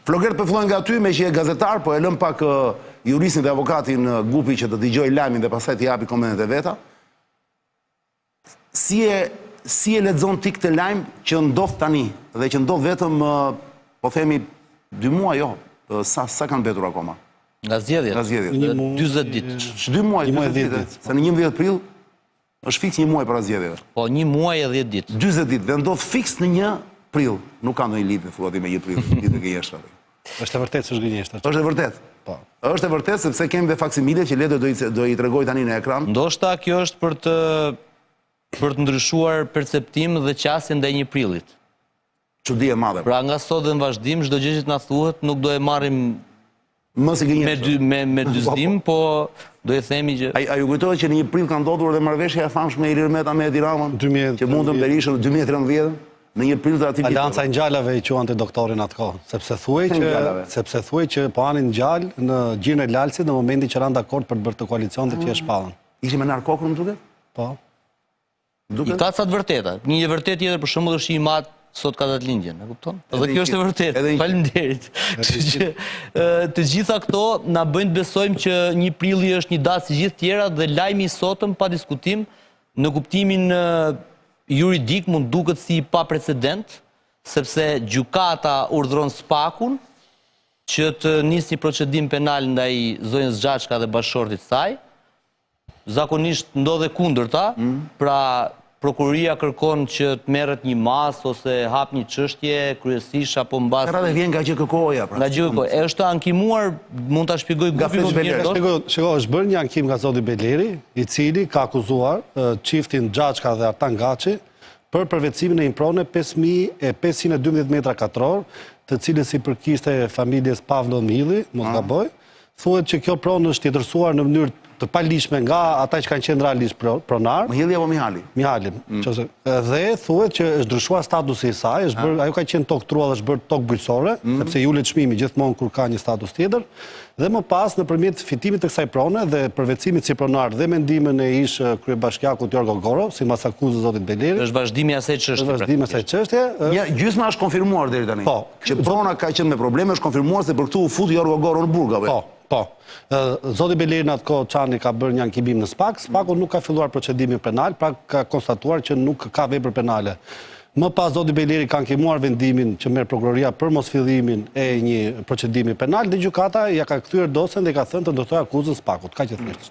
Flokert për fillojnë nga ty me që e gazetar, po e lëm pak juristin dhe avokatin Gupi që të dëgjoj lajmin dhe pastaj të japi komentet e veta. Si e lexon ti këtë lajm që ndodh tani dhe që ndodh vetëm, po themi, 2 muaj, jo, sa kanë mbetur akoma? Nga zgjedhjet. Nga zgjedhjet. 40 ditë. 2 muaj, 10 ditë. Se në 11 prill është fiks 1 muaj para zgjedhjeve. Po 1 muaj e 10 ditë. 40 ditë dhe ndodh fiks në 1 prill. Nuk ka ndonjë lidhje thuati me 1 prill, ditë e gënjeshtra. Është e vërtetë se është gënjeshtra. Është e vërtetë. Po. Është e vërtetë sepse kemi dhe faksimile që Ledo do i tregoj tani në ekran. Ndoshta kjo është për të ndryshuar perceptim dhe qasje ndaj 1 prillit. Çudi e madhe. Pra nga sot dhe në vazhdim çdo gjë që na thuhet nuk do e marrim me dyzdim, po do e themi që... A ju kujtohet që në 1 prill ka ndodhur dhe marrëveshja e famshme e Ilir Meta me Edi Ramën, që mundën Berishën 2013, në 1 prill të atij viti. Alianca e Ngjallave i quante doktorin atë kohë, sepse thuaj që po anin ngjall në gjirën e Lalsit në momentin që ranë dakord për të bërë të koalicion të që e shpallën. Ishte me nar kokën, më duket? Po. I ka ca të vërteta. Një vërtet tjetër për shembull është i mat sot ka datë lindjen, e kupton? Dhe kjo është e vërtetë. Faleminderit. Të gjitha këto na bëjnë të besojmë që 1 prilli është një datë si gjithë tjera dhe lajmi i sotëm pa diskutim në kuptimin juridik mund duket si pa precedent, sepse gjykata urdhëron Spakun që të nisë një procedim penal ndaj zonjës Xhaçka dhe bashkëshortit saj. Zakonisht ndodhe kundërta, pra prokuroria kërkon që të merret një mas ose hap një çështje kryesisht apo mbas. Këra dhe vjen nga gjë kërkoja, pra. Nga gjë kërkoja. Është ankimuar, mund ta shpjegoj Gupi më mirë. Shiko, është bërë një ankim nga zoti Beleri, i cili ka akuzuar çiftin Xhaçka dhe Artan Gaçi për përvetësimin e një prone 5512 metra katror, të cilës i përkiste familjes Pavlo Milli, mos gaboj. Thuhet që kjo pronë është tjetërsuar në mënyrë të palishme nga ata që kanë qenë realisht pronar. Mihali apo Mihali? Mihali. Dhe thuhet që është ndryshuar statusi i saj, ajo ka qenë tokë trua dhe është bërë tokë bujqësore, sepse ju le çmimi gjithmonë kur ka një status tjetër. Dhe më pas nëpërmjet fitimit të kësaj prone dhe përvetësimit si pronar dhe mendimin e ish kryebashkiakut Jorgo Goro, sipas akuzës zotit Beleri. Është vazhdimi i asaj çështje. Është vazhdimi i asaj çështje. Ja, gjysma është konfirmuar deri tani. Po. Që prona ka qenë me probleme, është konfirmuar se për këtu u fut Jorgo Goro në burg apo? Po. Zoti Beleri në atë kohë Çani ka bërë një ankimim në Spak. Spaku nuk ka filluar procedimin penal, pra ka konstatuar që nuk ka vepër penale. Më pas zoti Beleri ka ankimuar vendimin që merr prokuroria për mosfillimin e një procedimi penal dhe gjykata ja ka kthyer dosjen dhe ka thënë të ndërtojë akuzën Spakut. Kaq e thjesht.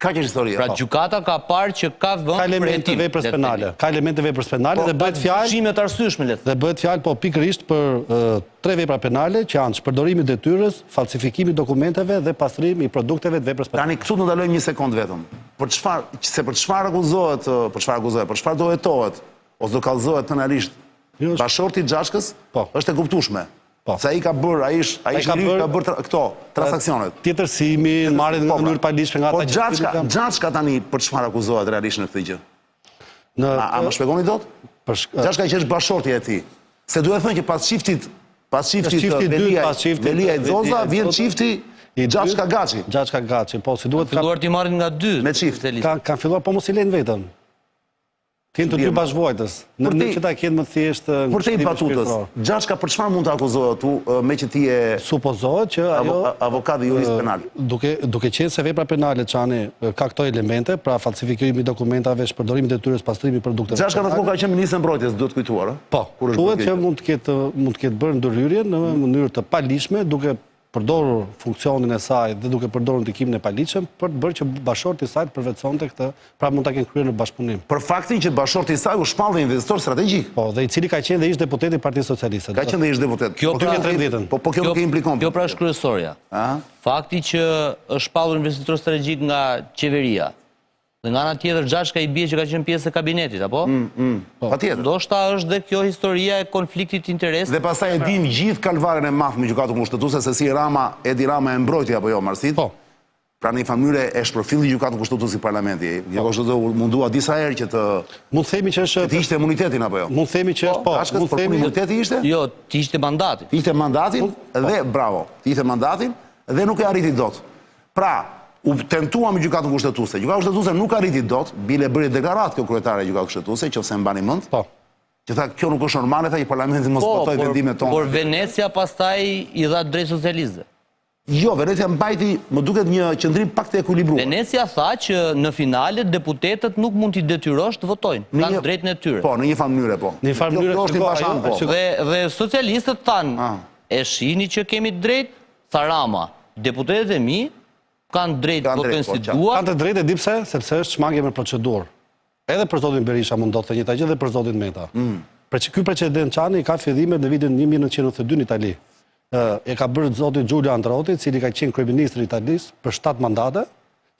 Kaq është historia. Pra gjykata ka parë që ka vënë ka elemente veprës penale. Ka elemente veprës penale dhe bëhet fjalë pushime të arsyeshme le të. Dhe bëhet fjalë po pikërisht për 3 vepra penale që janë shpërdorimi i detyrës, falsifikimi i dokumenteve dhe pastrimi i produkteve të veprës penale. Tani këtu do ndalojmë 1 sekond vetëm. Për çfarë akuzohet, për çfarë do hetohet ose do kallëzohet penalisht bashkëshorti Xhaçkës? Është e kuptueshme. Se ai ka bërë, ai ka bërë këto transaksionet. Tjetërsimi, marrjen në mënyrë palishme nga ata që Xhaçka tani për çfarë akuzohet realisht në këtë gjë? A më shpjegoni dot? Xhaçka që është bashkëshorti e tij. Se duhet thënë që pas çiftit Velia e Zoza vjen çifti Xhaçka Gaçi. Xhaçka Gaçi, po si duhet filluar t'i marrin nga 2 me çift. Kanë filluar po mos I lejnë vetëm. Kënë të 2 bashkëvojtës, në që ta kënë më thjesht... Për te I batutës, Xhaçka për çfarë mund të akuzohet tu me që ti e... Supozohet që ajo... Avokat dhe jurist penal. Duke qenë se vepra penale Çani ka këto elemente, pra falsifikimi dokumentave, shpërdorimi detyrës, pastrimi produkteve... Xhaçka në të ka qenë ministër mbrojtjes, duhet kujtuar, Po, thuhet që mund të ketë bërë ndërhyrje në mënyrë të palishme, duke përdorur funksionin e saj dhe duke përdorur ndikimin e paligjshëm për të bërë që bashkëshorti I saj të përvetësonte këtë, pra mund ta kenë kryer në bashkëpunim. Për faktin që bashkëshorti I saj u shpall dhe investitor strategjik. Po, dhe I cili ka qenë dhe ish deputet I Partisë Socialiste. Ka qenë dhe ish deputet. Kjo nuk e implikon. Kjo pra është kryesorja. Fakti që është shpallur investitor strategjik nga qeveria. Dhe nga ana tjetër Xhaçka I bie që ka qenë pjesë e kabinetit, apo? Patjetër. Ndoshta është dhe kjo historia e konfliktit interes. Dhe pastaj e dim gjithë kalvarën e madh me gjykatën kushtetuese se si Edi Rama e mbrojti apo jo marrësit. Po. Pra në një mënyrë e shpërfilli gjykatën kushtetuese I parlamentit. Jo kështu mundua disa herë që të mund themi që është të ishte imunitetin apo jo. Mund themi që është po. Mund themi imuniteti ishte? Jo, të ishte mandatin. Ishte mandatin dhe bravo, ishte mandatin dhe nuk e arriti dot. Pra, U tentuam gjykatën kushtetuese. Gjykata kushtetuese nuk arriti dot, bile bëri deklaratë kjo kryetare e gjykatës kushtetuese, nëse mbani mend. Po. Që tha kjo nuk është normale, tha i parlamentit mos votoj vendimet tona. Por Venecia pastaj i dha drejt socialistëve. Jo, Venecia mbajti, më duket një qëndrim pak të ekuilibruar. Venecia tha që në finale deputetët nuk mund t'i detyrosh të votojnë, kanë drejtën e tyre. Po, në një farë mënyre, po. Në një farë mënyre, Dhe socialistët thanë, e shihni që kemi drejt, tha Rama, deputetët e mi kanë drejt të votojnë si dua. Kanë të drejt e di pse, sepse është shmangje me procedurë. Edhe për zotin Berisha mund do të njëjta gjë dhe për zotin Meta. Ky precedent Çani ka fillimet në vitin 1992 në Itali. E ka bërë zoti Giulio Andreotti, cili ka qenë kryeministër i Italisë për 7 mandate.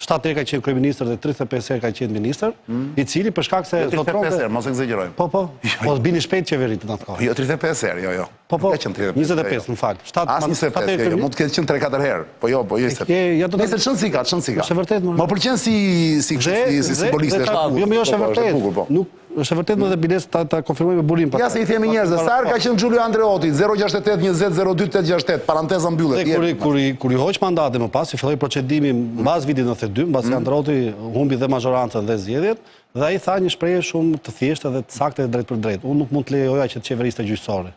7 herë ka qenë kryeministër dhe 35 herë ka qenë ministër, i cili për shkak se zotronte 35 herë, mos egzagjerojmë. Po, bini shpejt qeveritë në atë kohë. Jo 35 herë, jo. Po, 25, më fal. As 25, jo, mund të ketë qenë 3-4 herë. Po jo, 25. Nëse çnsika. Është vërtet më. Më pëlqen si simboliste. Jo, është vërtet. Nuk është vërtet më dhe biles ta konfirmoj me burim. Ja se i themi njerëzve, sa herë ka qenë Giulio Andreotti, 068 20 02 868, paranteza mbyllet. Kur i hoq mandate më pas, i filloi procedimi mbas vitit 92, mbasi Andreotti humbi dhe majorancën dhe zgjedhjet, dhe ai tha një shprehje shumë të thjeshtë dhe të saktë drejt për drejt. Unë nuk mund të lejoja që të qeveriste gjyqësore.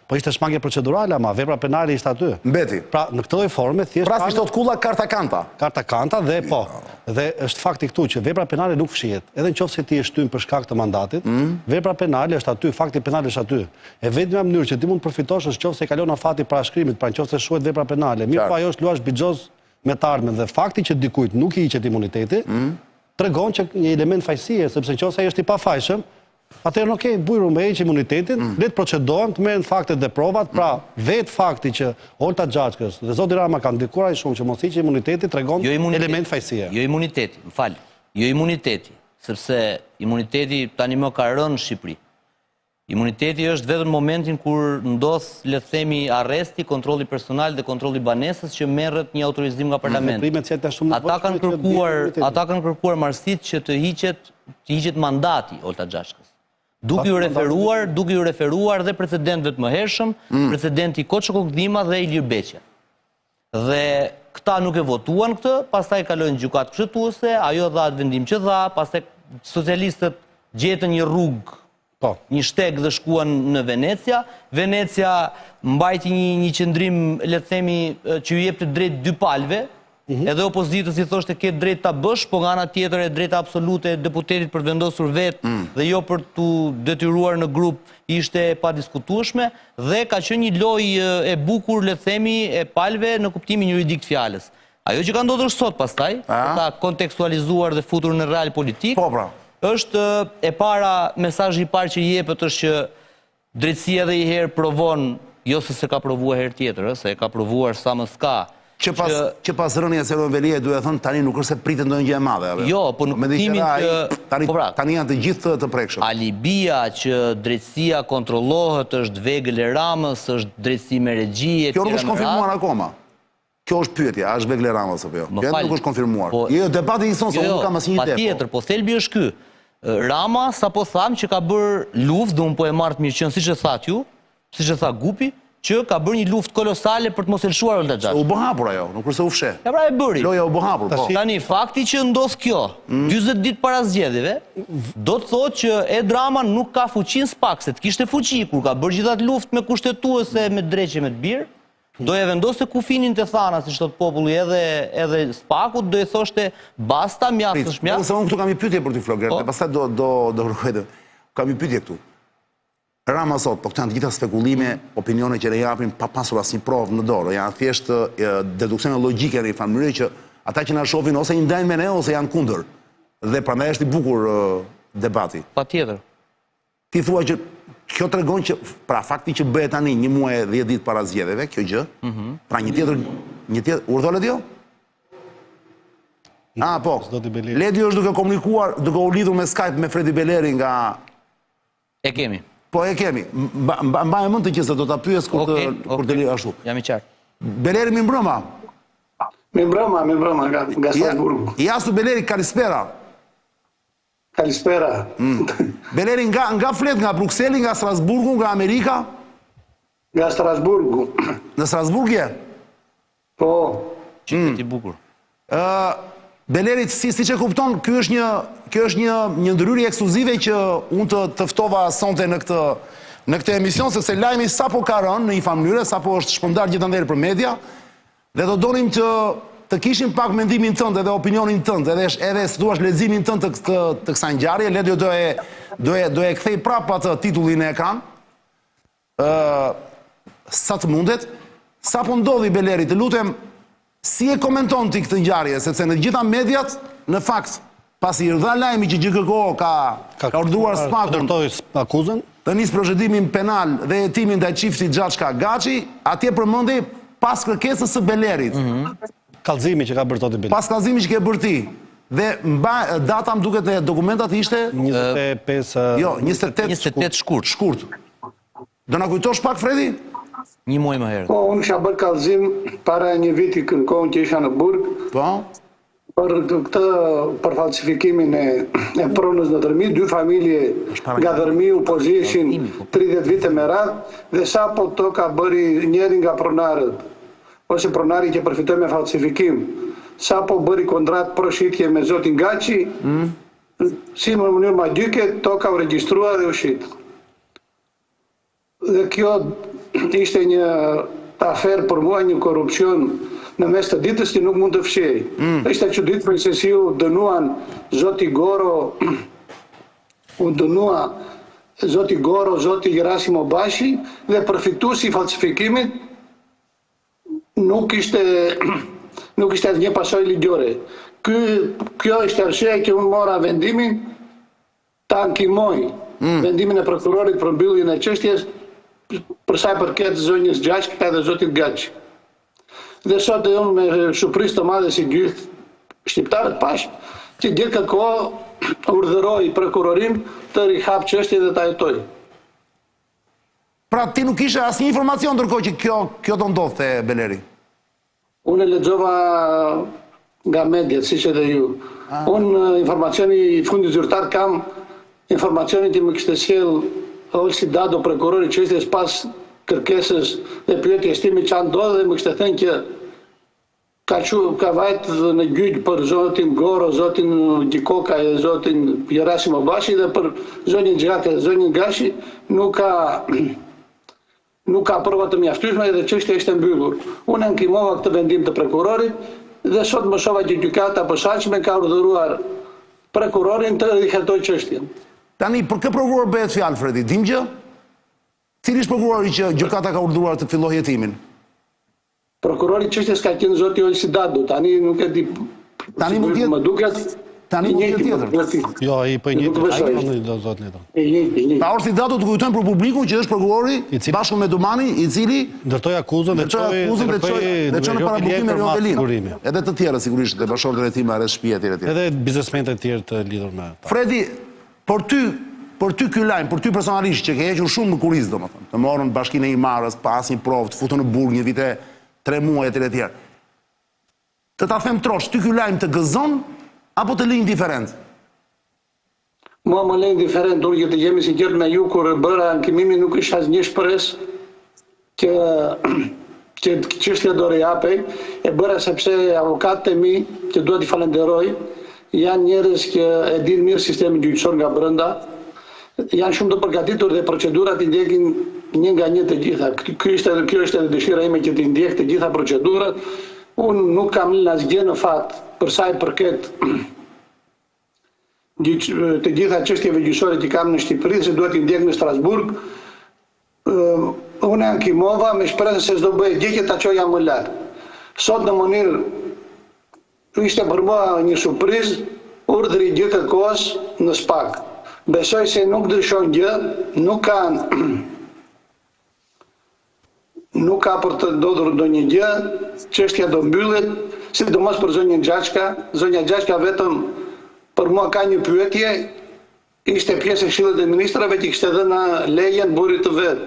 Po ishte shmangje procedurale, ama vepra penale ishte aty. Mbeti. Pra, në këtë lloj forme thjesht pra ishte kulla karta kanta. Karta kanta dhe po. Dhe është fakti këtu që vepra penale nuk fshihet. Edhe nëse ti je shtymë për shkak të mandatit, vepra penale është aty, fakti penal është aty. E vetmja mënyrë që ti mund të përfitosh është nëse kalon afati parashkrimit, pra nëse shuhet vepra penale. Mirë, po ajo është luash bixhoz me të ardhmen dhe fakti që dikujt nuk i hiqet imuniteti, tregon që një element fajësie, sepse nëse ai është i pafajshëm, atëherë okej, bujru me heq imunitetin, le të procedojmë, të merren faktet dhe provat, pra vetë fakti që Olta Xhaçkës dhe zoti Rama kanë ndikuar ai shumë që mos hiqë imuniteti tregon element fajësie. Jo imuniteti, më fal. Jo imuniteti, sepse imuniteti tani më ka rënë në Shqipëri. Imuniteti është vetëm momentin kur ndodh, le të themi, arresti, kontrolli personal dhe kontrolli banesës që merret një autorizim nga parlamenti. Ata kanë kërkuar marrësit që të hiqet mandati Olta Xhaçkës. Duke ju referuar dhe precedentëve të mëhershëm, precedenti Koço Kokdhima dhe Ilir Beqja. Dhe këta nuk e votuan këtë, pastaj kalojnë gjykatë kushtetuese, ajo dha atë vendim që dha, pastaj socialistët gjetën një rrugë, një shteg dhe shkuan në Venecia. Venecia mbajti një qëndrim, le të themi, që ju jep të drejt dy palëve, edhe opozitës i thoshte ke drejt ta bësh, po nga ana tjetër e drejta absolute e deputetit për vendosur vetë dhe jo për tu detyruar në grup ishte pa diskutueshme dhe ka qenë një lojë e bukur, le të themi, e palëve në kuptimin juridik të fjalës. Ajo që ka ndodhur sot pastaj, ta kontekstualizuar dhe futur në real politik, është e para, mesazhi i parë që jepet është që drejtësia edhe i herë provon, jo se ka provuar herë tjetër, se e ka provuar sa më s'ka. Që pas rënja se Velia duhet thënë tani nuk është se pritet ndonjë gjë e madhe. Jo, po në kuptimin që tani janë të gjithë të prekshëm. Alibia që drejtësia kontrollohet është Vegël e Ramës, është drejtësi me regji e kjo nuk është konfirmuar akoma. Kjo është pyetja, a është Vegël e Ramës apo jo? Kjo nuk është konfirmuar. Jo, debati i thonë se unë kam asnjë ide. Patjetër, po thelbi është ky. Rama sapo tham që ka bërë luftë, dhe unë po e marr të mirë qenë siç e thatë ju, siç e tha Gupi, që ka bërë një luftë kolosale për të mos e lëshuar Olta Xhaçkën. U bë hapur ajo, nuk është se u fshe. Ja pra e bëri. Loja u bë hapur, po. Tani fakti që ndodh kjo, 40 ditë para zgjedhjeve, do të thotë që Ed Rama nuk ka fuqinë spak, se të kishte fuqi kur ka bërë gjithat luftë me kushtetuese, me dreqe, me të birë, do e vendoste kufinin të thana, si shtot populli edhe spakut, do e thoshte basta, mjaftë është mjaftë. Unë këtu kam një pyetje për ty Flogrer, dhe pastaj do rrugojtë. Kam një pyetje këtu. Rama sot, po këto janë të gjitha spekulime, opinione që ne japim pa pasur asnjë provë në dorë, janë thjesht deduksione logjike në një farë mënyrë që ata që na shohin ose i ndajnë me ne ose janë kundër. Dhe prandaj është i bukur debati. Patjetër. Ti thua që kjo tregon që pra fakti që bëhet tani një muaj e 10 ditë para zgjedhjeve, kjo gjë, pra një tjetër urdhërohet jo? Po. Ledi është duke komunikuar, duke u lidhur me Skype me Fredi Beleri nga e kemi. Po e kemi. Mbaj mend të që se do ta pyes kur të ashtu. Jam i qartë. Beleri mi mbrëma. Mi mbrëma nga Strasburgu. Jasu Beleri, kalispera. Kalispera. Beleri nga flet nga Brukseli, nga Strasburgu, nga Amerika? Nga Strasburgu. Në Strasburg je? Po. Qytet i bukur. Belerit, si që kupton, kjo është një ndryrje ekskluzive që unë të ftova sonte në këtë emision, sepse lajmi sapo ka rënë në një mënyrë, sapo është shpërndar gjithandere për media, dhe do donim të kishim pak mendimin tënd edhe opinionin tënd, edhe së duash leximin tënd të kësaj ngjarje, Ledio do e kthej prapë atë titullin e ekran, sa të mundet, sa po ndodhi Beleri, të lutem, si e komenton ti këtë ngjarje, sepse në gjitha mediat, në fakt, pasi i dha lajmi që GKK ka urdhëruar SPAK-un akuzën, të nisë procedimin penal dhe hetimin ndaj çiftit Xhaçka Gaçi, atje përmendi pas kërkesës së Belerit. Kallëzimi që ka bërë Toti Beleri. Pas kallëzimit që ke bërë ti. Dhe data më duket në dokumentat ishte 28 shkurt. Do na kujtosh pak, Fredi? Një muaj më herët. Po, unë kisha bërë kallëzim para një viti kohën që isha në Burg. Po. Për falsifikimin e pronës në Dërmi, dy familje nga Dërmiu po zhieshin 30 vite me radhë, dhe sapo to ka bëri njëri nga pronarët, ose pronari që përfitoi me falsifikim, sapo bëri kontratë proshitje me zotin Gaçi, si në mënyrë magjike, to ka u regjistrua dhe u shit. Dhe kjo ishte një aferë për mua, një korupcion në mes të ditës që nuk mund të fshej. Ishte çuditshme se si u dënuan zoti Goro, zoti Gerasimo Bashi, dhe përfituesi i falsifikimit nuk ishte asnjë pasojë ligjore. Kjo ishte arsyeja që unë mora vendimin ta ankimoj vendimin e prokurorit për mbylljen e çështjes për sa i përket zonjës Xhaçka dhe zotit Gaçi. Dhe sot e unë me surprizë të madhe si gjithë shqiptarët pash që GKK urdhëroi prokurorin të rihap çështjen dhe ta hetoj. Pra ti nuk ishe asnjë informacion ndërkohë që kjo do ndodhte, Beleri? Unë e lexova nga mediat, siç edhe ju. Unë informacioni i fundit zyrtar kam informacionin që më kishte sjell Olsi Dado, prokurori çështjes pas kërkesës dhe pyetjes time që ndodhi, dhe më kishte thënë që ka vajt në gjyq për zotin Goro, zotin Gjikoka e zotin Gerasimo Bashi, dhe për zonjën Xhaka dhe zonjën Gaçi nuk ka prova të mjaftueshme dhe çështja ishte mbyllur. Unë ankimova këtë vendim të prokurorit dhe sot më shoha që gjykata e posaçme ka urdhëruar prokurorin të rihetojë çështjen. Tani, për kë prokuror bëhet fjalë, Fredi? Dim gjë? Cili është prokurori që gjykata ka urdhëruar të fillojë hetimin? Prokurori çështjes ka qenë zoti Olsi Dado. Tani nuk e di. Tani mund të më duket tani mund të tjetër. Jo, ai po një zot letër. Pa Olsi Dado të kujtojmë për publikun që është prokurori bashkë me Dumani, i cili ndërtoi akuzën dhe çon në parabukim me Rovelin. Edhe të tjerë sigurisht, dhe bashkëshortët e tij me arrest shtëpi etj. Edhe biznesmenët e tjerë të lidhur me ata. Fredi, për ty ky lajm, për ty personalisht që ke hequr shumë më kuriz, domethënë, të morën Bashkinë e Imarës pa asnjë provë, të futën në burg një vit e 3 muaj etj. Të ta them trosh, ty ky lajm të gëzon apo të lë indiferent? Mua më lë indiferent, unë që të jemi sinqert me ju, kur bëra ankimimin nuk isha asnjë shpresë që çështja do rihapej, e bëra sepse avokatët e mi, që duhet i falenderoj, janë njerëz që e dinë mirë sistemin gjyqësor nga brenda, janë shumë të përgatitur dhe procedurat i ndjekin një nga një të gjitha. Kjo është edhe dëshira ime që të ndjek të gjitha procedurat. Unë nuk kam lënë asgjë në fat për sa i përket të gjitha çështjeve gjyqësore që kam në Shqipëri, se duhet i ndjek në Strasburg. Unë ankimova me shpresën se s'do bëhet gjë që ta çoja më lart. Sot në mënyrë ishte për mua një surprizë urdhri i GKK-s në SPAK. Besoj se nuk ndryshon gjë, nuk ka për të ndodhur ndonjë gjë, çështja do mbyllet, sidomos për zonjën Xhaçka. Zonja Xhaçka vetëm për mua ka një pyetje, ishte pjesë e Këshillit të Ministrave që kishte dhënë lejen burrit të vet.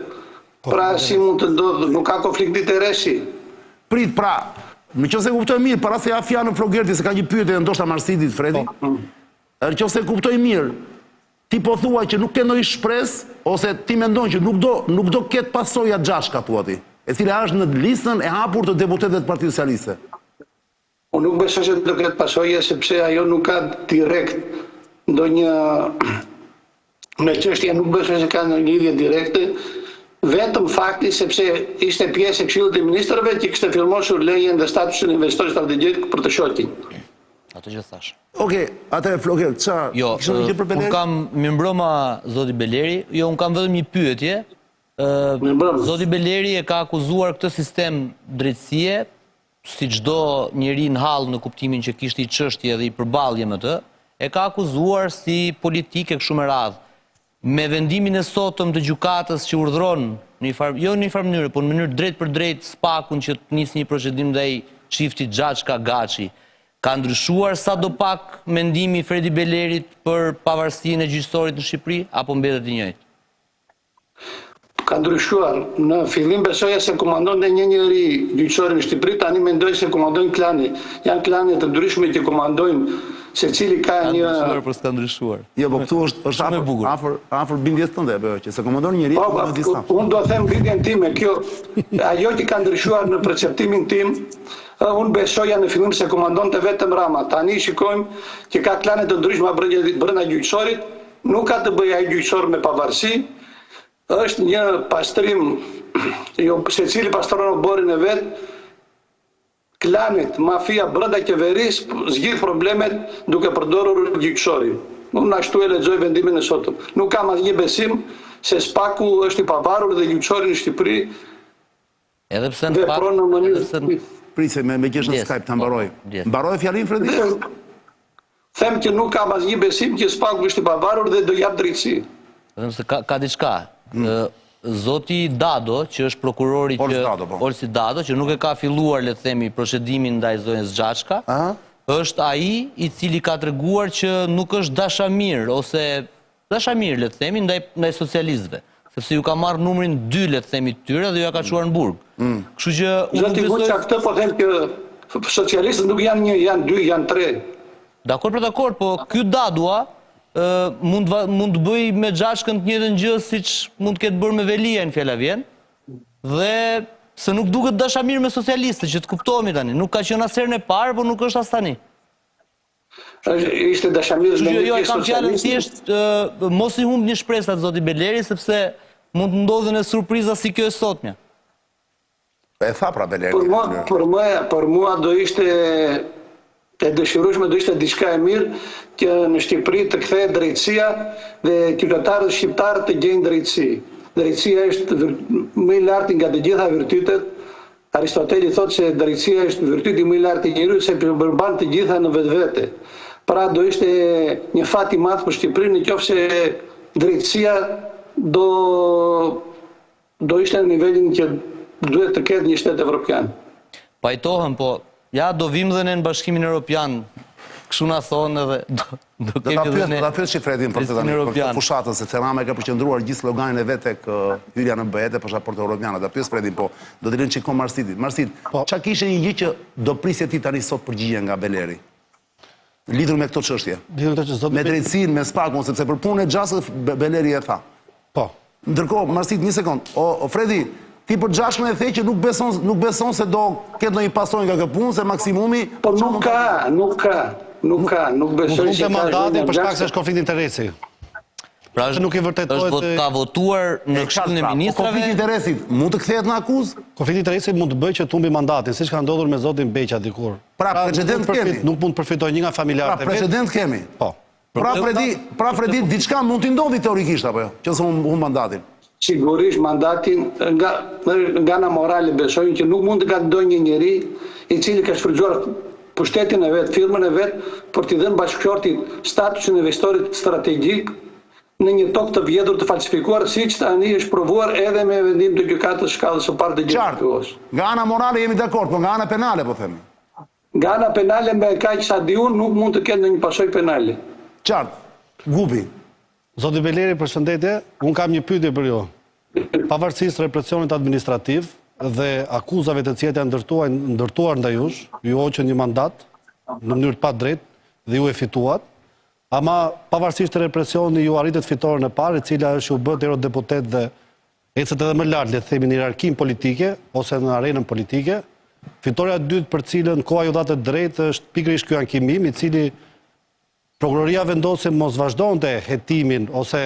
Pra si mund të ndodhë, nuk ka konflikt interesi. Prit, pra, nëse kuptoj mirë, para se ja fjalën Flogerti se ka një pyetje ndoshta Marsidit, Fredi. Nëse kuptoj mirë, ti po thua që nuk ke ndonjë shpresë, ose ti mendon që nuk do ketë pasoja Xhaçka, thua ti, e cila është në listën e hapur të deputetëve të Partisë Socialiste. Unë nuk besoj se do ketë pasojë sepse ajo nuk ka direkt ndonjë me çështja, nuk besoj se ka ndonjë lidhje direkte, vetëm fakti sepse ishte pjesë e Këshillit të Ministrave që kishte firmosur lejen dhe statusin investor strategjik për të shoqin. Ato që thash. Okej, atëherë Floker, çfarë? Jo, unë kam mirëmbrëma zoti Beleri, jo, unë kam vetëm një pyetje. Zoti Beleri e ka akuzuar këtë sistem drejtësie, si çdo njeri në hall në kuptimin që kishte i çështje dhe i përballje me të, e ka akuzuar si politike kështu me radhë. Me vendimin e sotëm të gjykatës që urdhëron jo në një farë mënyrë, por në mënyrë drejt për drejt SPAK-un që të nisë një procedim ndaj çiftit Xhaçka Gaçi, ka ndryshuar sadopak mendimi i Fredi Belerit për pavarësinë e gjyqësorit në Shqipëri apo mbetet i njëjtë? Ka ndryshuar. Në fillim besoja se komandonte një njeri gjyqësorin në Shqipëri, tani mendoj se komandojnë klani. Janë klane të ndryshme që komandojnë secili ka një... Ka ndryshuar, por s'ka ndryshuar. Jo, po këtu është afër bindjes tënde, që se komandon njëri në distancë. Unë do them bindjen time, kjo ajo që ka ndryshuar në perceptimin tim, unë besoja në fillim se komandonte vetëm Rama. Tani shikojmë që ka klane të ndryshme brenda gjyqësorit, nuk ka të bëjë ai gjyqësor me pavarësi, është një pastrim, jo secili pastron oborin e vet, klanet, mafia brenda qeverisë zgjidh problemet duke përdorur gjyqësorin. Unë ashtu e lexoj vendimin e sotëm. Nuk kam asnjë besim se SPAK-u është i pavarur dhe gjyqësori në Shqipëri edhe pse në vepron në mënyrë... Prisë me gjeshën Skype ta mbaroj. Mbaroj fjalin Fredi? Them që nuk kam asnjë besim që SPAK-u është i pavarur dhe do jap drejtësi. Vetëm se ka diçka. Zoti Dado, që është prokurori Olsi Dado, që nuk e ka filluar, le të themi, procedimin ndaj zonës Xhaçka, është ai i cili ka treguar që nuk është dashamir ose dashamir, le të themi, ndaj socialistëve, sepse ju ka marrë numrin 2, le të themi, tyre dhe ju ka çuar në burg. Kështu që Zoti Vuça këtë po them që socialistët nuk janë 1, janë 2, janë 3. Dakor, po ky Dadua mund të bëj me Xhaçkën të njëjtën gjë siç mund të ketë bërë me Veliajn, fjala vjen, dhe se nuk duket dashamir me socialistët, që të kuptohemi tani, nuk ka qenë as herën e parë, por nuk është as tani. Ishte dashamir me jo, e kam fjalën thjesht, mos i humbni shpresat zoti Beleri, sepse mund të ndodhen e surpriza si kjo e sotmja. E tha pra Beleri. Për mua do ishte e dëshirueshme, do ishte diçka e mirë që në Shqipëri të kthehet drejtësia dhe qytetarët shqiptarë të gjejnë drejtësi. Drejtësia është më i lartë nga të gjitha virtytet. Aristoteli thotë se drejtësia është virtyti më i lartë i njeriut se përmban të gjitha në vetvete. Pra do ishte një fat i madh për Shqipërinë nëse drejtësia do ishte në nivelin që duhet të ketë një shtet evropian. Pajtohem, po ja do vim dhe ne në Bashkimin Evropian, kështu na thonë edhe do kemi dhe ne. Do ta pyes Fredin për këtë fushatën, se Rama ka përqendruar gjithë sloganin e vet tek hyrja në BE te pasaporti evropian. Do ta pyes Fredin, po do të lënë çikon Marsitit. Marsit, çka kishte një gjë që do prisje ti tani sot përgjigje nga Beleri? Lidhur me këtë çështje. Me drejtësinë, me SPAK-un, sepse për punën e Xhaçkës Beleri e tha. Po. Ndërkohë, Marsit, një sekond. O Fredi, ti për Xhaçkën e the që nuk beson se do ketë ndonjë pasojë nga kjo punë, se maksimumi... Po nuk ka, nuk besoj se ka mandatin për shkak se është konflikt interesi. Pra është ka votuar në Këshillin e Ministrave... Konflikt interesit mund të kthehet në akuzë? Konflikt interesi mund të bëjë që të humbi mandatin, siç ka ndodhur me zotin Beqa dikur. Pra precedent kemi. Nuk mund të përfitojë një nga familjarët e vet. Pra precedent kemi. Po. Pra Fredi, diçka mund t'i ndodhi teorikisht apo jo, që se humb mandatin. Sigurisht mandatin nga ana morale besojnë që nuk mund të kandidojë një njeri i cili ka shfrytzuar pushtetin e vet, firmën e vet për t'i dhënë bashkëshortit statusin e investorit strategjik në një tokë të vjedhur të falsifikuar, siç tani është provuar edhe me vendim të gjykatës shkallës së parë të gjykatës. Nga ana morale jemi dakord, po nga ana penale po themi. Nga ana penale me kaq sa di unë nuk mund të ketë ndonjë pasojë penale. Qartë. Gubi. Zoti Beleri, përshëndetje, unë kam një pyetje për ju. Pavarësisht represionit administrativ dhe akuzave të cilat janë ndërtuar ndaj jush, ju hoqën një mandat në mënyrë të padrejtë dhe ju e fituat, ama pavarësisht represioni ju arritet fitoren e parë, e cila është u bë eurodeputet dhe ecët edhe më lart, le të themi, në hierarkinë politike ose në arenën politike, Fitoria e dytë për cilën koha ju dha të drejtë është pikërisht ky ankimim, i cili prokuroria vendosi mos vazhdonte hetimin ose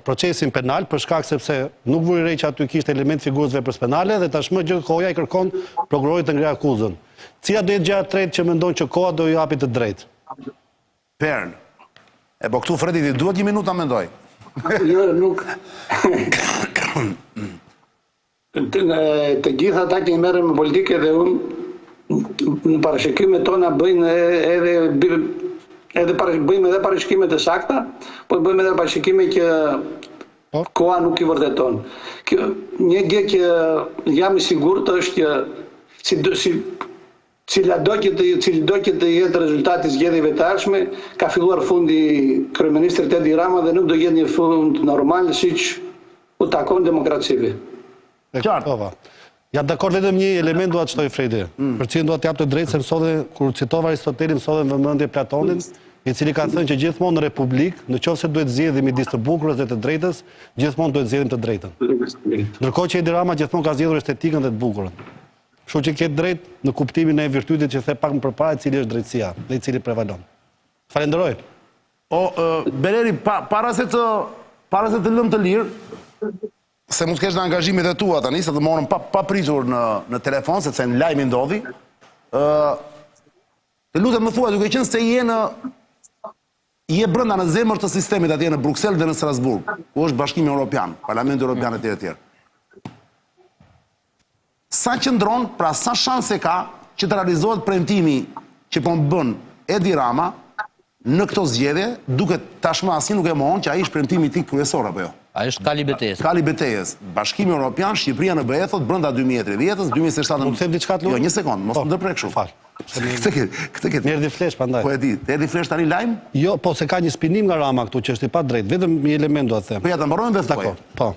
procesin penal për shkak sepse nuk vuri re që aty kishte element figurës veprës penale dhe tashmë gjë koha i kërkon prokurorit të ngre akuzën. Cila do jetë gjëja e tretë që mendon që koha do ju japi të drejtë? Pern. Po këtu Fredi ti duhet 1 minutë ta mendoj. Jo, nuk. Të gjitha ata që merren me politikë dhe unë në parashikimet tona bëjnë edhe bëjmë edhe parashikimet e sakta, po bëjmë edhe parashikime që koha nuk i vërteton. Një gjë që jam i sigurt është që cila do që të jetë rezultati i zgjedhjeve të ardhshme, ka filluar fundi kryeministrit Edi Rama dhe nuk do jetë një fund normal siç u takon demokracive. Qartë. Jam dakord, vetëm një element dua të shtoj Fredi. Për cilin dua të jap të drejtë se mësove kur citova Aristotelin, mësove në vëmendje Platonin, i cili ka thënë që gjithmonë në republik, nëse duhet zgjedhim midis të bukurës dhe të drejtës, gjithmonë duhet zgjedhim të drejtën. Ndërkohë që Edi Rama gjithmonë ka zgjedhur estetikën dhe të bukurën. Kështu që ke drejt në kuptimin e virtytit që the pak më përpara, e cili është drejtësia dhe i cili prevalon. Falenderoj. Beleri, para se të lëm të lirë, se mund të kesh në angazhimet e tua tani, se të morëm pa pritur në telefon, sepse në lajmi ndodhi. Të lutem më thua, duke qenë se je brenda në zemër të sistemit atje në Bruksel dhe në Strasburg, ku është Bashkimi Evropian, Parlamenti Evropian e tjerë. Sa qëndron, pra sa shanse ka që të realizohet premtimi që po bën Edi Rama në këto zgjedhje, duke tashmë asnjë nuk e mohon që ai është premtimi i tij kryesor apo jo? Ai është kali betejës. Kali betejës. Bashkimi Evropian, Shqipëria në BE thot brenda 2030-s, 2027-s. Nuk them diçka të lutem. Jo, një sekond, mos më ndërprek kështu. Fal. Këtë erdhi flesh prandaj. Po e di, erdhi flesh tani lajm? Jo, po se ka një spinim nga Rama këtu që është i padrejtë, vetëm një element dua të them. Po ja ta mbarojmë vetë. Dakor. Po.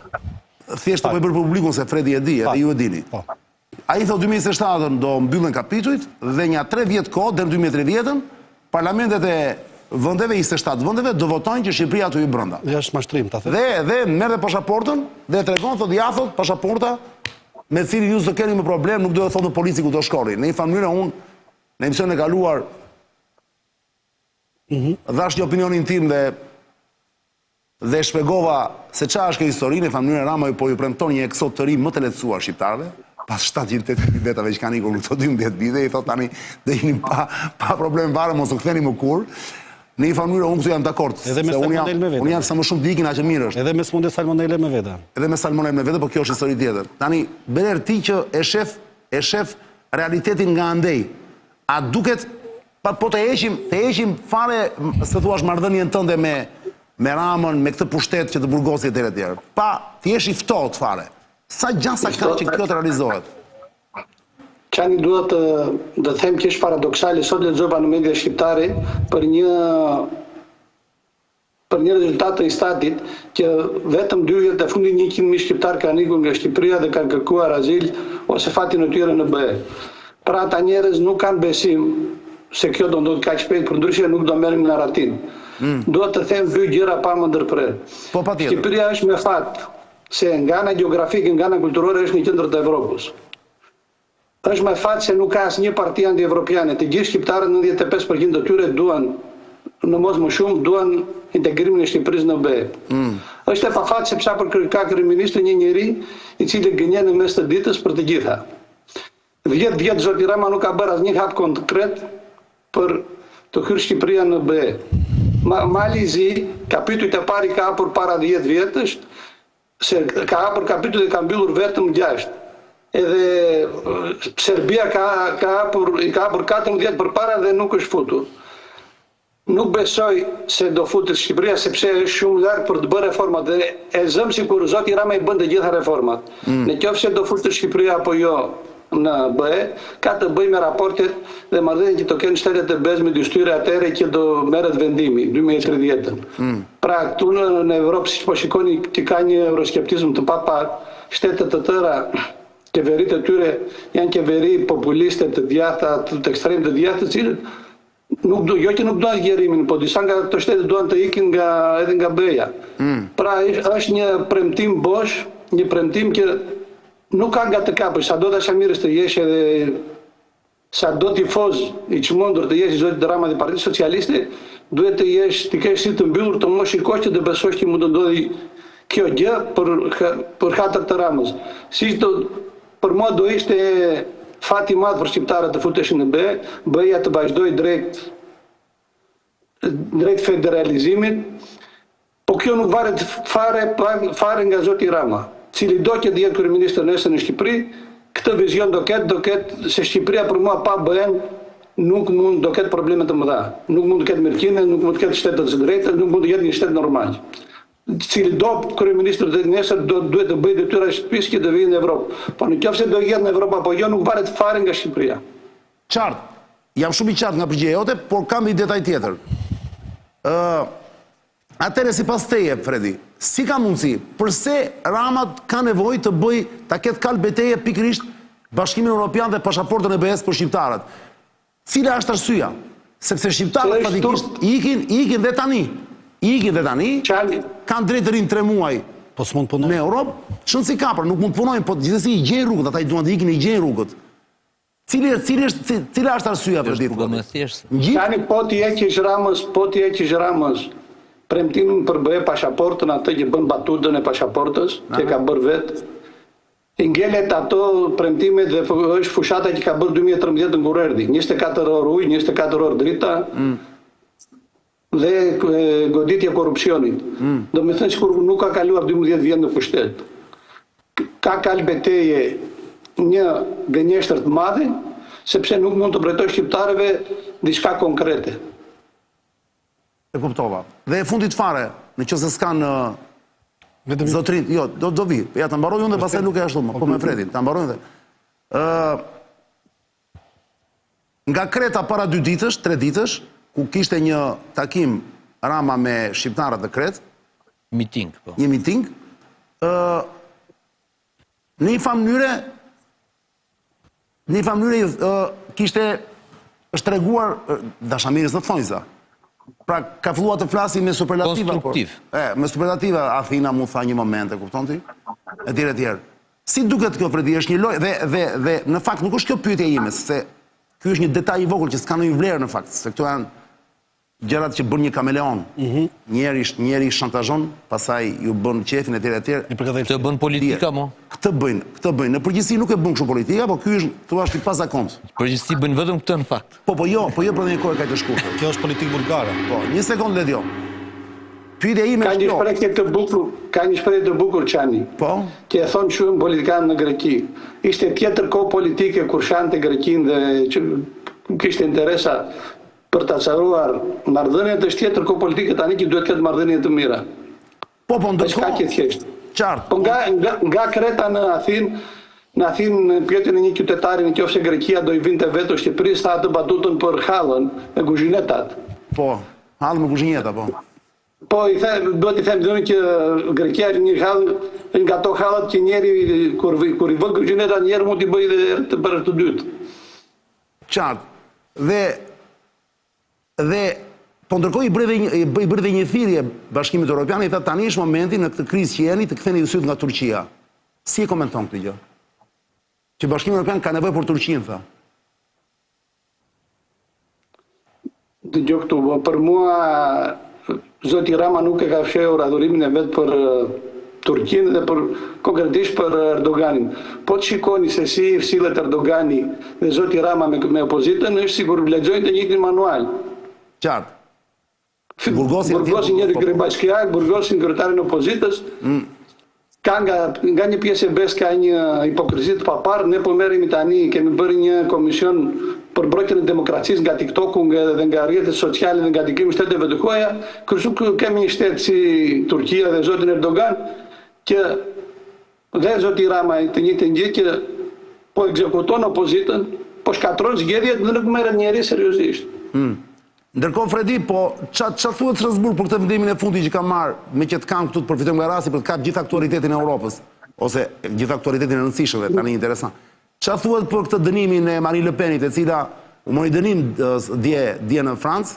Thjesht po e bër publikun se Fredi e di, edhe ju e dini. Po. Ai thot 2027-ën do mbyllen kapitujt dhe një 3 vjet kohë deri në 2030-ën parlamentet e vendeve 27 vendeve do votojnë që Shqipëria të hyjë brenda. Ja është mashtrim ta them. Dhe merr pasaportën dhe tregon thot ja thot pasaporta me cilin ju s'do keni më problem, nuk do të thotë në polici ku do shkoni. Në një mënyrë unë në emisionin e kaluar dhash një opinionin tim dhe shpjegova se çfarë është kjo histori, në mënyrë Rama po ju premton një eksod të ri më të lehtësuar shqiptarëve. Pas 780 vetave që kanë ikur në këto 12 vite, i thot tani dhe jeni pa problem fare, mos u ktheni më kur. Në një mënyrë unë këtu jam dakord. Edhe me salmonellë me vete. Unë jam sa më shumë dikin aq që mirë është. Edhe me smundje salmonellë me vete. Edhe me salmonellë me vete, por kjo është histori tjetër. Tani Beler ti që e shef realitetin nga andej. A duket po të heqim fare se thuash marrëdhënien tënde me Ramën, me këtë pushtet që të burgosi etj. Pa ti je i ftohtë fare. Sa gjasa ka që kjo të realizohet? Qani duhet të them që është paradoksale, sot lexova në media shqiptare për një rezultat të Istatit që vetëm 2 vjet e fundit 100.000 shqiptar kanë ikur nga Shqipëria dhe kanë kërkuar azil ose fatin e tyre në BE. Pra ata njerëz nuk kanë besim se kjo do ndodhë kaq shpejt, përndryshe nuk do merrim në ratin. Duhet të them 2 gjëra pa më ndërprer. Po patjetër. Shqipëria është me fat se nga ana gjeografike, nga ana kulturore është në qendër të Evropës. Është me fat se nuk ka asnjë parti anti-evropiane. Të gjithë shqiptarët 95% të tyre duan, në mos më shumë, duan integrimin e Shqipërisë në BE. Është e pafat sepse ka kryeministër një njeri i cili gënjen në mes të ditës për të gjitha. 10 vjet zoti Rama nuk ka bërë asnjë hap konkret për të hyrë Shqipëria në BE. Mali i Zi, kapitujt e parë ka hapur para 10 vjetësh, se ka hapur kapitujt e ka mbyllur vetëm 6. Edhe Serbia ka hapur 14 përpara dhe nuk është futur. Nuk besoj se do futet Shqipëria sepse është shumë larg për të bërë reformat dhe e zëm sikur zoti Rama i bën të gjitha reformat. Në qoftë se do futet Shqipëria apo jo në BE, ka të bëjë me raportet dhe marrëdhëniet që do kenë shtetet e BE-s me dyshtyre atëherë që do merret vendimi 2030-ën. Pra këtu në Evropë siç po shikoni që ka një euroskeptizëm të papak, shtetet të tëra qeveritë e tyre janë qeveri populiste të djathta, të ekstrem të djathtë, të cilët jo që nuk duan zgjerimin, po disa nga këto shtete duan të ikin edhe nga BE-ja. Pra është një premtim bosh, një premtim që nuk ka nga të kapësh, sa do të shamirës të jesh edhe sa do tifoz i çmendur të jesh zoti Rama dhe Partisë Socialiste, duhet të kesh si të mbyllur të mos shikosh dhe besosh që mund të ndodhi kjo gjë për hatër të Ramës. Për mua do ishte fati madh për shqiptarët të futeshin në B-ja të vazhdoj drejt federalizimit, po kjo nuk varet fare nga zoti Rama, cili do që të jetë kryeministër nesër në Shqipëri. Këtë vizion do ketë se Shqipëria për mua pa BE-n nuk mund do ketë probleme të mëdha. Nuk mund të ketë merkine, nuk mund të ketë shtetet të drejta, nuk mund të jetë një shtet normal. Cili do kryeministër të nesër duhet të bëjë detyra e shtëpisë që të vijë në Evropë. Po nëse do jetë në Evropë apo jo, nuk varet fare nga Shqipëria. Qartë. Jam shumë i qartë nga përgjigja jote, por kam një detaj tjetër. Atëre sipas teje, Fredi, si ka mundësi, përse Rama ka nevojë të ta ketë kal betejë pikërisht Bashkimin Evropian dhe pasaportën e BE-s për shqiptarët? Cila është arsyeja? Sepse shqiptarët fatikisht ikin dhe tani. Kanë drejtë të rinë 3 muaj në Europë, çon si kapër, nuk mund të punojnë, po gjithsesi i gjejnë rrugët, ata i duan të ikin i gjejnë rrugët. Cila është arsyeja për ditë? Tani po ti heqësh Ramës premtimin për BE pasaportën, atë që bën batutën e pasaportës, që ka bërë vetë. I ngelet ato premtimet dhe është fushata që ka bërë 2013 në Kurerdi. 24 orë ujë, 24 orë drita dhe goditje korrupsionit. Do me thënë që nuk ka kaluar 12 vjetë në pushtet. Ka kalë beteje një gënjeshtër të madhe, sepse nuk mund të pretoj shqiptarëve diçka konkrete. E kuptova. Dhe e fundit fare, në qëse s'kan zotrin, jo, do vi, ja të mbaroj unë dhe pasaj nuk e ashtu më, po me Fredin, të mbaroj unë dhe. Nga Kreta para 2 ditësh, 3 ditësh, ku kishte një takim Rama me shqiptarët dhe Kretë, një miting, në një famnyre kishte është treguar dashamirës në thonjza. Pra, ka filluar të flasi me superlativa. Konstruktiv. Me superlativa, Athina mu tha një moment, e kupton ti? E tjere. Si duket kjo, Fredi, është një lojë, dhe në fakt nuk është kjo pyetje ime, se kjo është një detaj i vogël që s'ka ndonjë vlerë në fakt, se këto janë gjërat që bën një kameleon. Njeri shantazhon, pastaj ju bën qefin e tjere. Këtë bën politika, mo? Këtë bëjnë. Në përgjithësi nuk e bën kështu politika, po ky është thua i pazakomt. Në përgjithësi bëjnë vetëm këtë në fakt. Po jo për një kohë kaq të shkurtër. Kjo është politikë bulgare. Po, një sekondë le dio. Pyetja ime është kjo. Ka një shprehje të bukur Çani. Po. Që e thon shumë politikanë në Greqi. Ishte tjetër kohë politike kur shante Greqinë dhe që kishte interesa për të acaruar marrëdhëniet, është tjetër kohë politike tani që duhet të ketë marrëdhënie të mira. Po, ndërkohë. Qartë. Po nga Kreta në Athinë pyetën e një qytetari nëse Greqia do i vinte vetë Shqipërisë, tha atë batutën për hallën me kuzhinetat. Po, hallën me kuzhineta, po. Po, do t'i them dhënë që Greqia është një hallë nga ato hallët që njeri kur i vë kuzhineta njerë mund t'i bëjë edhe për të dytë. Qartë. Dhe po ndërkohë i bëri një thirrje Bashkimit Evropian, i tha tani është momenti në këtë krizë që jeni të ktheni syt nga Turqia. Si e komenton këtë gjë? Që Bashkimi Evropian ka nevojë për Turqinë, tha. Dëgjoj këtu, për mua zoti Rama nuk e ka fshehur adhurimin e vet për Turqinë dhe konkretisht për Erdoganin. Po të shikoni se si sillet Erdogani dhe zoti Rama me opozitën, është sikur lexojnë të njëjtin manual. Qartë. Burgosi njëri Grybashkiak, Burgosi kryetarin e opozitës, ka nga një pjesë e BE-s ka një hipokrizi të paparë. Ne po merremi tani, kemi bërë një komision për mbrojtjen e demokracisë nga TikToku dhe nga rrjetet sociale dhe nga ndikimi i shteteve të huaja. Kështu kemi një shtet si Turqia dhe zotin Erdogan, që dhe zoti Rama të njëjtën gjë që po ekzekuton opozitën, po shkatron zgjedhjet dhe nuk merret njeri seriozisht. Ndërkohë, Fredi, po çfarë thuhet Strasburg për këtë vendimin e fundit që ka marrë, me që të kanë këtu të përfitojmë nga rasti për të kapë gjithë aktualitetin e Europës, ose gjithë aktualitetin e rëndësishëm, tani interesant. Çfarë thuhet për këtë dënimin e Marine Le Penit, e cila u mori dënim dje në Francë,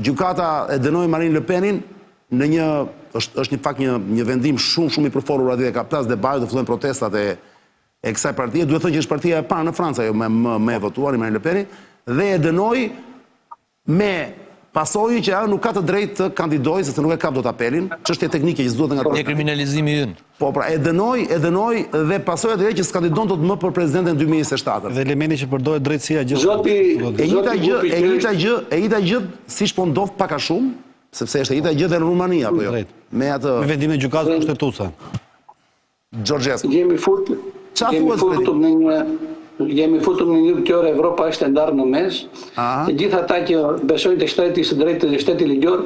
gjykata e dënoi Marine Le Penin në është në fakt një vendim shumë i përfolur atje, ka pas debat, do fillojnë protestat e kësaj partie, duhet thënë që është partia e parë në Francë, ajo me votuar Marine Le Pen, dhe e dënoi me pasojë që ajo nuk ka të drejtë të kandidojë, sepse nuk e kap dot apelin, çështje teknike që s'duhet nga dekriminalizimi i ynë. Po pra, e dënoi dhe pasojë atë që s'kandidon dot më për presidentin 2027. Dhe elementi që përdoret drejtësia gjithë. E njëjta gjë siç po ndodh pak a shumë, sepse është e njëjta gjë edhe në Rumani apo jo. Me atë vendimin e gjykatës kushtetuese. Georgescu. Jemi futur në një teorë Evropa është e ndarë në mes. Të gjithë ata që besojnë të shteti së drejtë dhe shteti ligjor,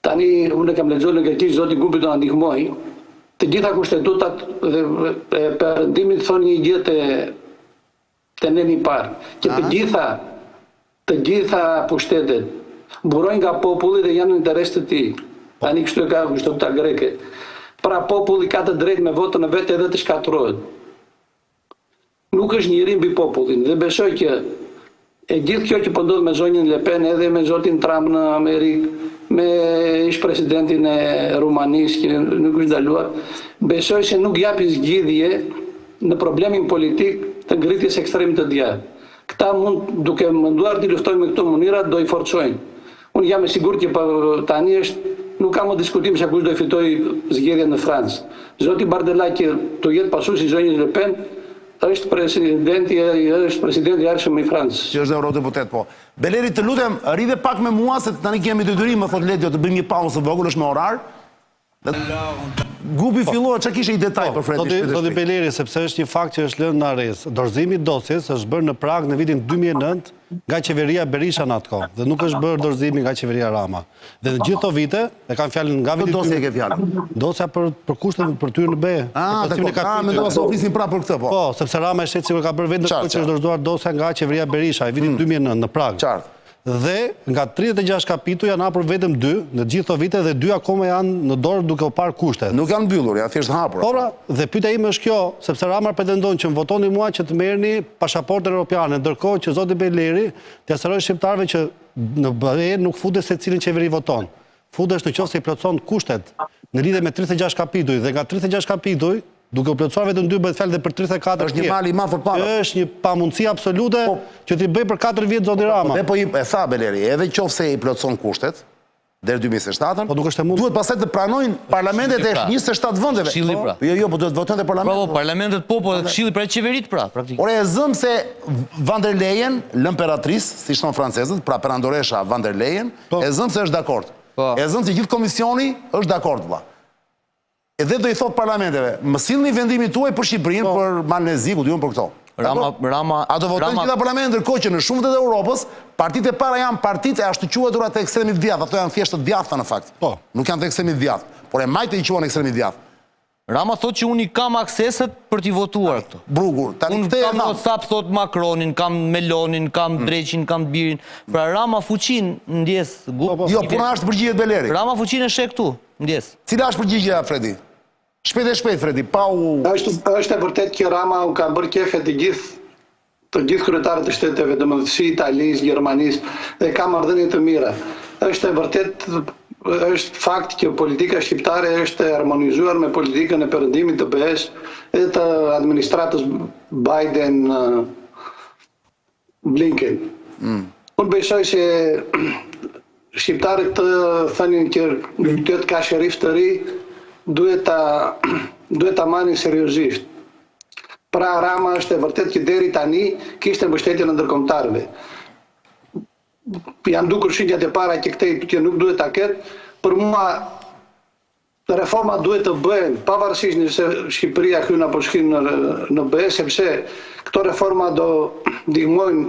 tani unë kam lexuar nga ti zoti Gupi do na ndihmoj. Të gjitha kushtetutat dhe perëndimit thonë një gjë të neni parë, që të gjitha pushtetet burojnë nga populli dhe janë në interes të tij. Tani kështu e ka kushtetuta greke. Pra populli ka të drejtë me votën e vet edhe të shkatërrohet. Nuk është njëri mbi popullin dhe besoj që e gjithë kjo që po ndodh me zonjën Le Pen edhe me zotin Trump në Amerikë, me ish-presidentin e Rumanisë që nuk është ndaluar, besoj se nuk japi zgjidhje në problemin politik të ngritjes ekstremit të djathtë. Këta mund, duke menduar të luftojnë me këto mënyra, do i forcojnë. Unë jam i sigurt që tani nuk ka më diskutim se kush do i fitojë zgjedhjen në Francë. Zoti Bardella që të jetë pasuesi i zonjës Le Pen është presidenti i arshëm i Francës. Që është eurodeputet, po. Beleri, të lutem, rridhe pak me mua, se tani kemi detyrim, më thot Letjo, të bëjmë një pauzë të vogël, është me orar. Gupi filluar, që kishe i detaj për Fredi? Zoti Beleri, sepse është një fakt që është lënë në arrest. Dorëzimi i dosjes është bërë në Prag në vitin 2009 nga qeveria Berisha në atë kohë, dhe nuk është bërë dorëzimi nga qeveria Rama. Dhe në gjithë to vite, e kanë fjalën nga vitin... Dosja e ke fjalën? Dosja për kushtet për tyrë në be. Me do asë ofisin pra për këtë, po. Po, sepse Rama e shetë sigur ka bërë vetë në që është dorëzuar dosja nga qeveria Berisha, e vitin 2009 në Prag. Qartë. Dhe nga 36 kapituj janë hapur vetëm 2 në gjithë të vite dhe 2 akoma janë në dorë duke u parë kushtet. Nuk janë mbyllur, janë thjesht hapur. Por, dhe pyetja ime është kjo, sepse Rama pretendon që më votoni mua që të merrni pasaportën europiane, ndërkohë që zoti Beleri t'ia sëroj shqiptarëve që në BE nuk futet se cilin qeveri voton. Futesh në qoftë se i plotson kushtet në lidhje me 36 kapituj dhe nga 36 kapituj duke u plotësuar vetëm 2 bëhet fjalë dhe për 34. Është një mal i madh përpara. Është një pamundësi absolute që ti bëj për 4 vjet zoti Rama. Dhe po e tha Beleri, edhe qofse i plotson kushtet deri 2027, po nuk është e mundur. Duhet pastaj të pranojnë parlamentet e 27 vendeve. Këshilli pra. Jo, po duhet votojnë te parlamentet. Po, parlamentet po, dhe këshilli pra qeverit pra, praktikisht. Por e zëm se Van der Leyen, l'imperatrice, siç thon francezët, pra perandoresha Van der Leyen, e zëm se është dakord. E zëm se gjithë komisioni është dakord vëlla. Edhe do i thot parlamenteve, më sillni vendimin tuaj për Shqipërinë, për Malnezi, ku diun për këto. A do votojnë gjitha parlamentet, ndërkohë që në shumë vende të Europës, partitë e para janë partitë e ashtu quajtura të ekstremit djathtë, ato janë thjesht të djathta në fakt. Nuk janë të ekstremit djathtë, por e majtë i quajnë ekstremit djathtë. Rama thot që unë i kam akseset për t'i votuar këto. Brugur, unë kam WhatsApp thot Macronin, kam Melonin, kam Dreqin, kam Birin. Pra Rama fuqin ndjes. Jo, puna është përgjigjet Beleri. Rama fuqin e shek këtu, ndjes. Cila është përgjigjja, Fredi? Shpejt, Fredi, pa u... është e vërtet që Rama u ka bërë kefe të gjithë kryetarët të shteteve, domethënë Italisë, Gjermanisë, dhe ka marrëdhënie të mira. Është e vërtet, është fakt që politika shqiptare është harmonizuar me politikën e perëndimit të BE-s dhe të administratës Biden-Blinken. Unë besoj se shqiptarët të thënin që qytet ka sherif të ri, duhet ta marrin seriozisht. Pra Rama është e vërtet që deri tani kishte mbështetjen e ndërkombëtarëve. Janë dukur shenjat e para që nuk duhet ta ketë. Për mua reforma duhet të bëhen pavarësisht nëse Shqipëria hyn apo shkon në BE, sepse këto reforma do ndihmojnë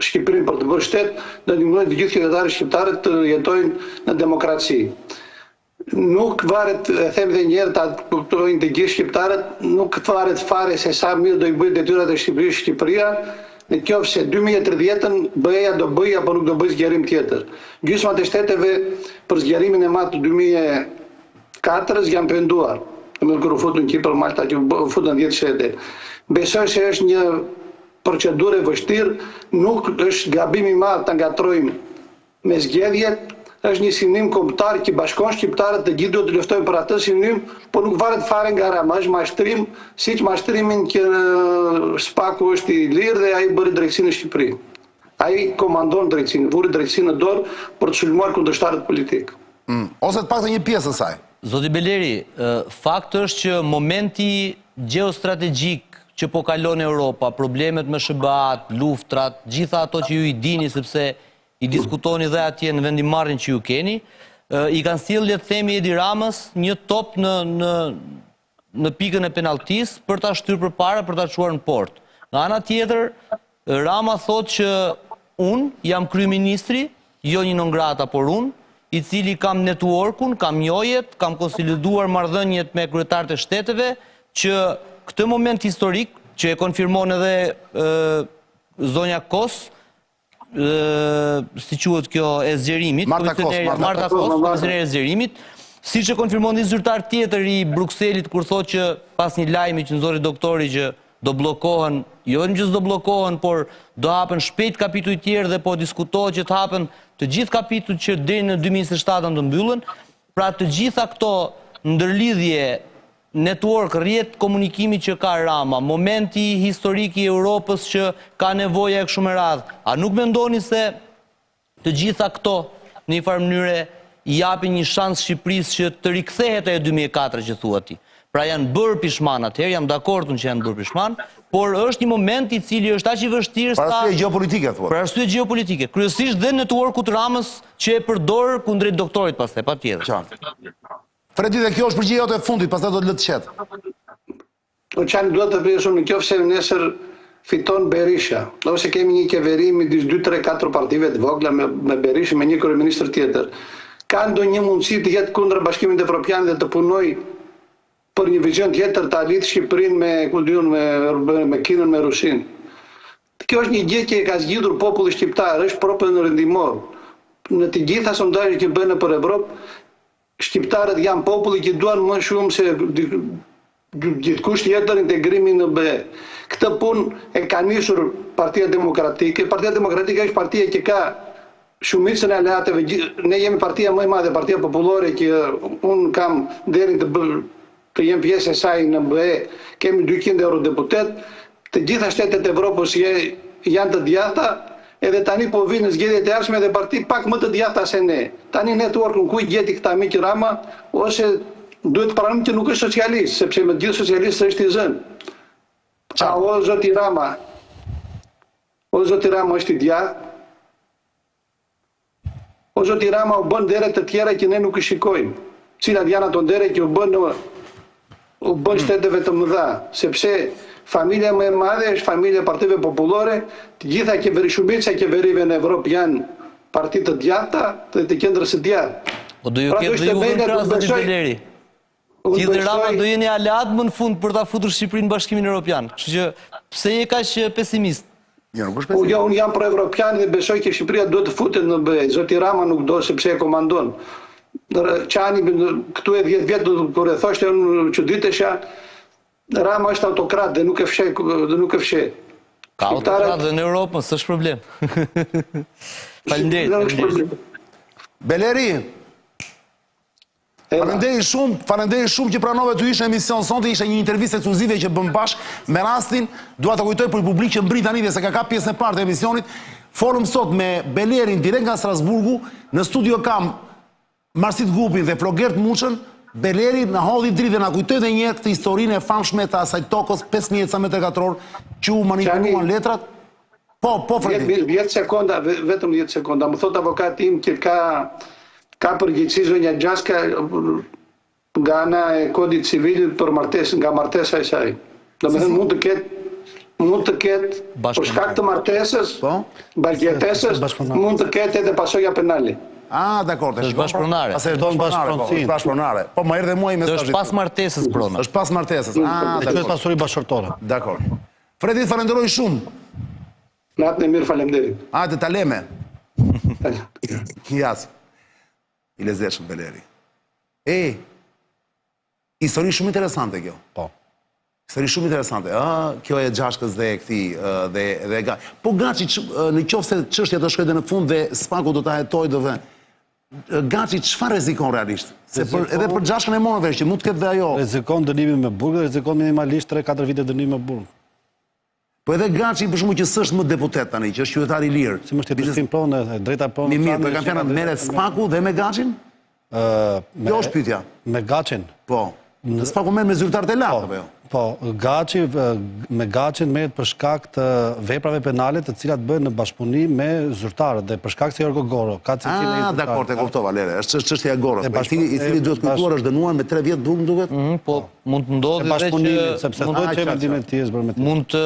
Shqipërinë për të bërë shtet, do ndihmojnë të gjithë qytetarët shqiptarë të jetojnë në demokraci. Nuk varet, e them dhe njerë të kuptojnë të gjithë shqiptarët, nuk varet fare se sa mirë do i bëjë detyrat e Shqipëria, në qoftë se 2030-ën BE-ja do bëjë apo nuk do bëjë zgjerim tjetër. Gjysmat e shteteve për zgjerimin e madh të 2004-s janë penduar. Kur u futën Kipër, Malta, që u futën 10 shtete. Besoj se është një procedurë e vështirë, nuk është gabim i madh ta ngatrojmë me zgjedhjet, është një synim kombëtar që bashkon shqiptarët, të gjithë duhet të luftojnë për atë synim, por nuk varet fare nga Rama, është mashtrim, siç mashtrimin që Spaku është i lirë dhe ai bëri drejtsinë në Shqipëri. Ai komandon drejtsinë, vuri drejtsinë në dorë për të sulmuar kundërshtarët politik. Ose të paktën një pjesë e saj. Zoti Beleri, fakti është që momenti gjeostrategjik që po kalon Europa, problemet me SBA-t, luftrat, gjitha ato që ju i dini sepse i diskutoni dhe atje në vendimarrjen që ju keni, i kanë sjellë, le të themi, Edi Ramës një top në pikën e penalltisë për ta shtyrë përpara, për ta çuar në port. Nga ana tjetër, Rama thotë që unë jam kryeministri, jo një non grata, por unë, i cili kam networkun, kam njohjet, kam konsoliduar marrëdhëniet me kryetarët e shteteve, që këtë moment historik, që e konfirmon edhe zonja Kos, si quhet kjo e zgjerimit, Marta Kos, komisionere e zgjerimit, si që konfirmon një zyrtar tjetër i Brukselit, kur thotë që pas një lajmi që nëzori doktori që do blokohen, jo në gjithë do blokohen, por do hapen shpejt kapituj tjerë dhe po diskutohet që të hapen të gjithë kapituj që deri në 2027 të mbyllen, pra të gjitha këto ndërlidhje, network, rrjet komunikimi që ka Rama, momenti historik i Europës që ka nevoja e kështu me radhë, a nuk mendoni se të gjitha këto në një farë mënyre i japin një shans Shqipërisë që të rikthehet e 2004 që thua ti? Pra janë bërë pishman atëherë, jam dakord që janë bërë pishman, por është një moment i cili është aq i vështirë për arsye gjeopolitike thua. Për arsye gjeopolitike, kryesisht dhe networku të Ramës që e përdor kundrejt doktorit pastaj, patjetër. Fredi, dhe kjo është përgjigja jote e fundit, pastaj do të lë të qetë. Çani duhet të bëjë shumë nëse nesër fiton Berisha, ose kemi një qeveri midis 2, 3, 4 partive të vogla me Berishën, me një kryeministër tjetër. Ka ndonjë mundësi të jetë kundër Bashkimit Evropian dhe të punoj për një vizion tjetër të lidh Shqipërinë me Kinën, me Rushinë. Kjo është një gjë që ka zgjidhur populli shqiptar, është propën rendimor. Në të gjitha sondazhet që bëhen për Evropë, shqiptarët janë populli që duan më shumë se gjithkusht tjetër integrimin në BE. Këtë punë e ka nisur Partia Demokratike. Partia Demokratike është partia që ka shumicën e aleatëve. Ne jemi partia më e madhe, Partia Popullore, që unë kam deri të jem pjesë e saj në BE, kemi 200 eurodeputet, të gjitha shtetet e Evropës janë të djatha, edhe tani po vinë në zgjedhjet e ardhshme dhe parti pak më të djatha se ne. Tani networkun ku i gjeti këta miq Rama, ose duhet të pranojmë që nuk është socialist, sepse me gjithë socialistë është i zënë. O zoti Rama, është i djathtë. O zoti Rama u bën dere të tjera që ne nuk i shikojmë. Cilat janë ato dere që u bën shteteve të mëdha, sepse familja më e madhe është familja e Partive Popullore, të gjitha shumica e qeverive në Evropë janë parti të djatha dhe të qendrës së djathtë. Po do ju ketë dhe ju vëndras dhe të Beleri. Ti dhe Rama do jeni aleat më në fund për ta futur Shqipërinë në Bashkimin Evropian. Kështu që pse je kaq pesimist? Unë jam pro-evropian dhe besoj që Shqipëria duhet të futet në BE. Zoti Rama nuk do sepse e komandon. Çani këtu e 10 vjet kur e thoshte unë çuditesha, Rama është autokrat dhe nuk e fshet. Ka autokrat dhe në Europë, s'është problem. Faleminderit. Beleri, faleminderit shumë që pranove të ish në emision sonte, ishte një intervistë ekskluzive që bëm bashkë me rastin, dua ta kujtoj për publik që mbrit tani se ka kap pjesën e parë të emisionit. Folëm sot me Belerin direkt nga Strasburgu, në studio kam Marsit Gupin dhe Flogert Muçën. Beleri në hodhi dritë dhe në kujtoj dhe njerë këtë historinë e famshme të asaj tokës 5.000 m2 që u manipuluan letrat. Po, Fredi. 10 sekonda, vetëm 10 sekonda. Më thot avokati im që ka përgjegjësi zonja Gjaska nga ana e kodit civilit për nga martesa e saj. Domethënë mund të ketë për shkak të martesës, bashkëjetesës, mund të ketë edhe pasojë penale. Dakor. Është bashkëpronare. Është bashkëpronare. Po më erdhe mua i mesazhi. Është pas martesës prona. Është pas martesës. Është pasuri bashkëtorë. Dakor. Fredi, falenderoj shumë. Natën e mirë, faleminderit. Hajde taleme. Jas. I lezetshëm Beleri. Histori shumë interesante kjo. Po. Histori shumë interesante. Kjo e Gjashkës dhe e këtij dhe po Gaçi, në qoftë se çështja do shkojë në fund dhe Spaku do ta hetoj Gaci, çfarë rrezikon realisht? Se edhe për Gjashkën e morën vesh që mund të ketë dhe ajo. Rrezikon dënimin me burg, rrezikon minimalisht 3-4 vite dënim me burg. Po edhe Gaci për shkakun që s'është më deputet tani, që është qytetar i lirë. Si më është jetësim pronë, drejta pronë. Mirë, po kam fjalën merret Spaku dhe me Gacin? Jo është pyetja. Me Gacin? Po. Spaku merr me zyrtarët e lartë apo jo? Po, me Gacin merret për shkak të veprave penale të cilat bëhen në bashkëpunim me zyrtarët dhe për shkak se Jorgo Goro ka cilësinë e zyrtarit. Dakor, e kuptova, Lere. Është çështja e Goros. I cili duhet kujtuar është dënuar me 3 vjet burg, më duket? Po, mund të ndodhë edhe që sepse thotë që mendimin e tij është bërë me të. mund të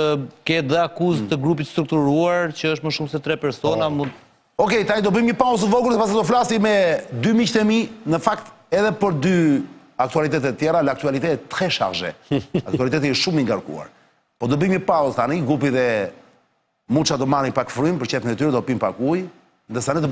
ketë dhe akuzë të grupit strukturuar që është më shumë se 3 persona, mund. Okej, tani do bëjmë një pauzë vogël dhe pastaj do flasim me dy miqtë e mi, në fakt edhe për dy aktualitetet tjera, l'actualité est très chargée. Aktualiteti është shumë i ngarkuar. Po do bëjmë një pauzë tani, grupi dhe Muça do marrin pak frymë për çepën e tyre, do pim pak ujë, ndërsa ne do